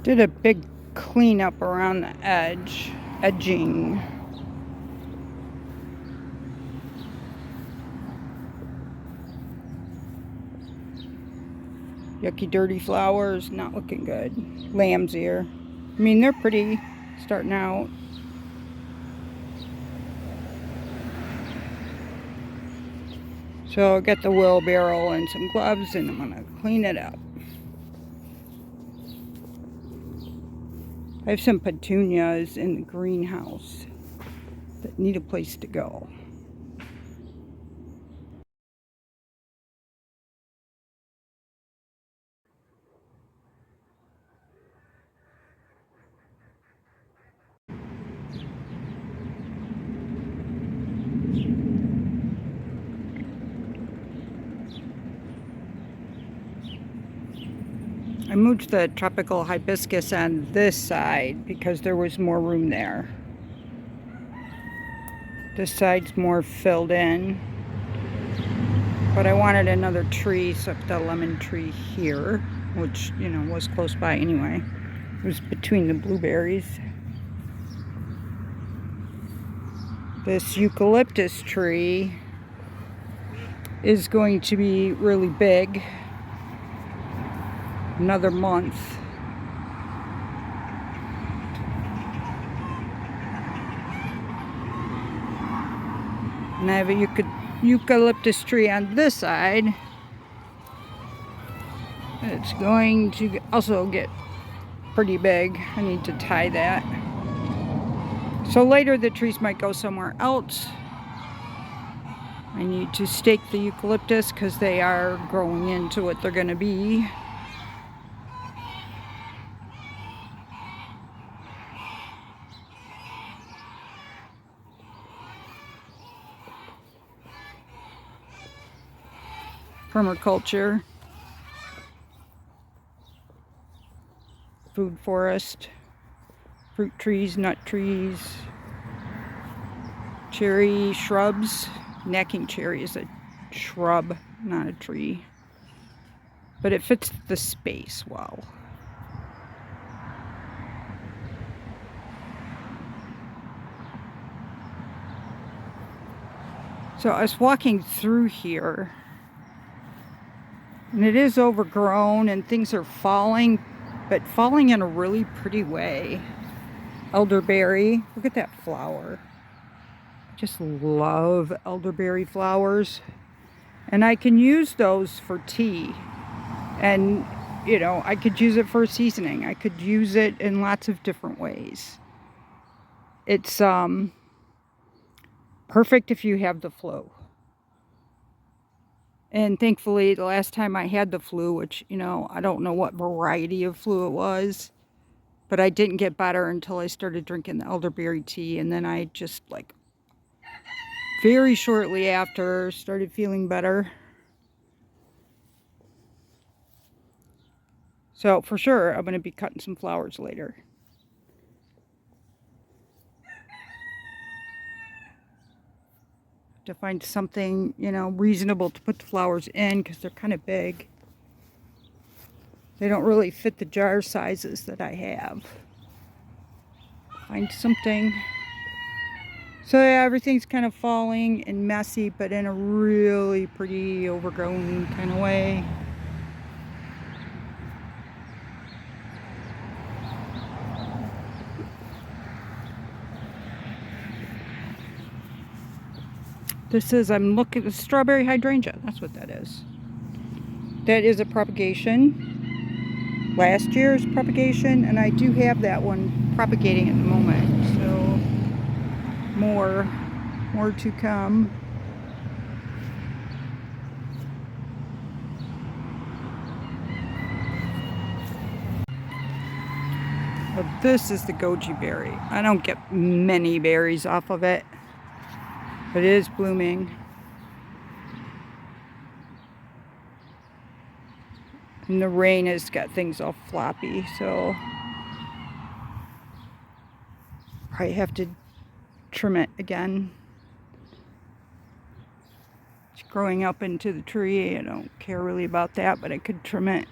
Did a big cleanup around the edging. Yucky, dirty flowers, not looking good. Lamb's ear. I mean, they're pretty starting out. So I got the wheelbarrow and some gloves, and I'm gonna clean it up. I have some petunias in the greenhouse that need a place to go. I moved the tropical hibiscus on this side because there was more room there. This side's more filled in. But I wanted another tree, so I put the lemon tree here, which, you know, was close by anyway. It was between the blueberries. This eucalyptus tree is going to be really big. Another month. And I have a eucalyptus tree on this side. It's going to also get pretty big. I need to tie that. So later the trees might go somewhere else. I need to stake the eucalyptus because they are growing into what they're going to be. Permaculture, food forest, fruit trees, nut trees, cherry shrubs. Necking cherry is a shrub, not a tree, but it fits the space well. So I was walking through here, and it is overgrown and things are falling, but falling in a really pretty way. Elderberry, look at that flower. I just love elderberry flowers. And I can use those for tea. And, you know, I could use it for seasoning. I could use it in lots of different ways. It's perfect if you have the flu. And thankfully, the last time I had the flu, which, you know, I don't know what variety of flu it was, but I didn't get better until I started drinking the elderberry tea. And then I just, like, very shortly after, started feeling better. So, for sure, I'm going to be cutting some flowers later. To find something, you know, reasonable to put the flowers in because they're kind of big. They don't really fit the jar sizes that I have. Find something. So yeah, everything's kind of falling and messy, but in a really pretty overgrown kind of way. This is, I'm looking at strawberry hydrangea. That's what that is. That is a propagation. Last year's propagation, and I do have that one propagating at the moment. So more to come. But this is the goji berry. I don't get many berries off of it, but it is blooming. And the rain has got things all floppy, so probably have to trim it again. It's growing up into the tree. I don't care really about that, but I could trim it.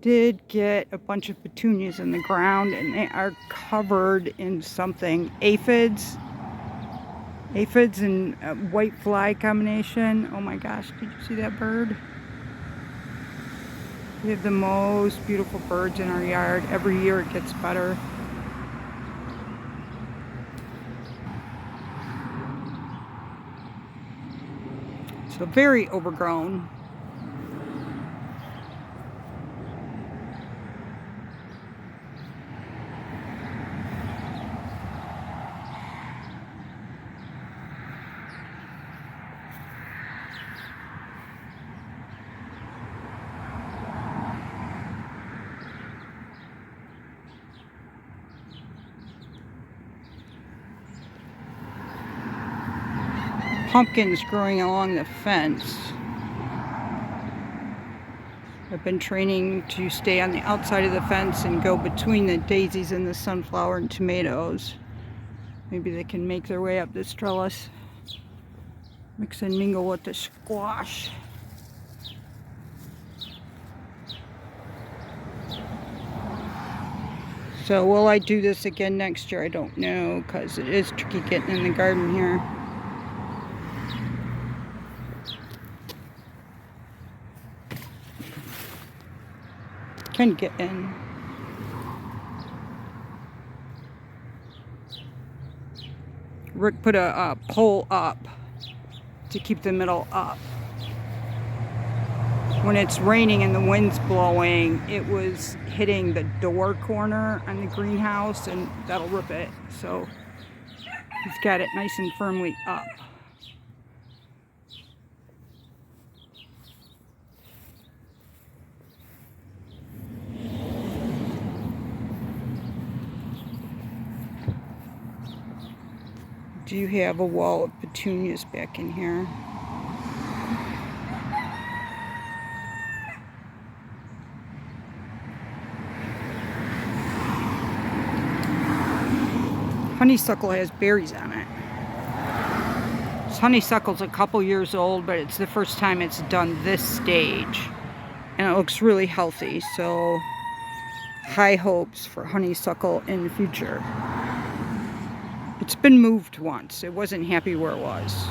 did get a bunch of petunias in the ground, and they are covered in something. Aphids and white fly combination. Oh my gosh, did you see that bird? We have the most beautiful birds in our yard. Every year it gets better. So very overgrown. Pumpkins growing along the fence. I've been training to stay on the outside of the fence and go between the daisies and the sunflower and tomatoes. Maybe they can make their way up this trellis. Mix and mingle with the squash. So will I do this again next year? I don't know, because it is tricky getting in the garden here. Can get in. Rick put a pole up to keep the middle up. When it's raining and the wind's blowing, it was hitting the door corner on the greenhouse, and that'll rip it. So he's got it nice and firmly up. Do you have a wall of petunias back in here? Honeysuckle has berries on it. This honeysuckle's a couple years old, but it's the first time it's done this stage. And it looks really healthy, so high hopes for honeysuckle in the future. It's been moved once. It wasn't happy where it was.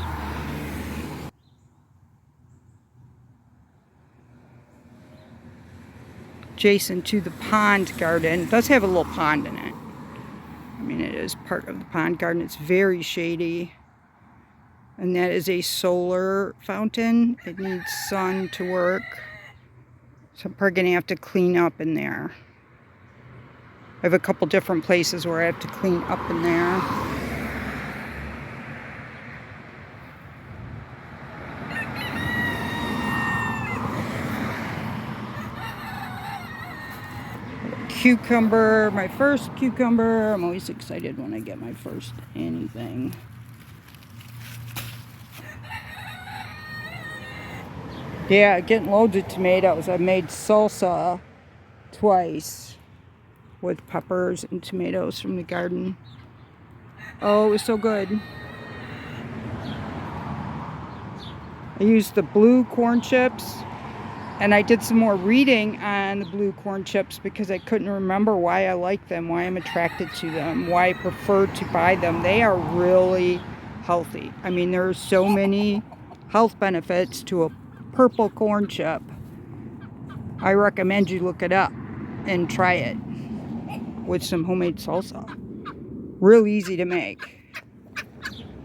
Adjacent to the pond garden. It does have a little pond in it. I mean, it is part of the pond garden. It's very shady. And that is a solar fountain. It needs sun to work. So I'm probably going to have to clean up in there. I have a couple different places where I have to clean up in there. Cucumber, my first cucumber. I'm always excited when I get my first anything. Yeah, getting loads of tomatoes. I made salsa twice with peppers and tomatoes from the garden. Oh, it was so good. I used the blue corn chips, and I did some more reading on the blue corn chips because I couldn't remember why I like them, why I'm attracted to them, why I prefer to buy them. They are really healthy. I mean, there are so many health benefits to a purple corn chip. I recommend you look it up and try it with some homemade salsa. Real easy to make.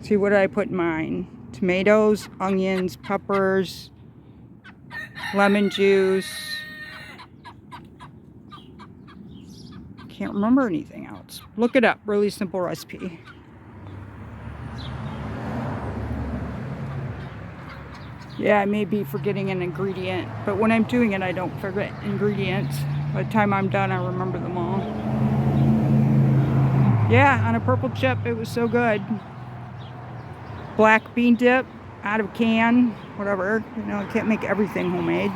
See, what did I put in mine? Tomatoes, onions, peppers, lemon juice. Can't remember anything else. Look it up. Really simple recipe. Yeah, I may be forgetting an ingredient, but when I'm doing it, I don't forget ingredients. By the time I'm done, I remember them all. Yeah, on a purple chip, it was so good. Black bean dip, out of a can, whatever. You know, I can't make everything homemade.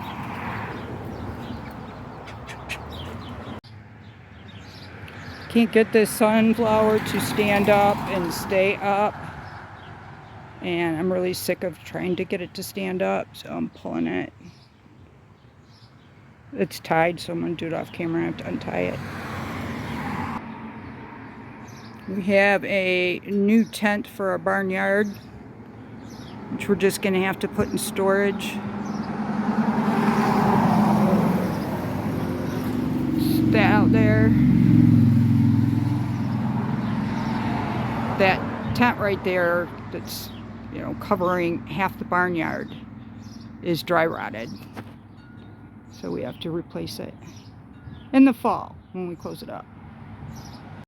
Can't get this sunflower to stand up and stay up. And I'm really sick of trying to get it to stand up, so I'm pulling it. It's tied, so I'm going to do it off camera. I have to untie it. We have a new tent for our barnyard, which we're just going to have to put in storage. That out there. That tent right there that's, you know, covering half the barnyard is dry rotted. So we have to replace it in the fall when we close it up.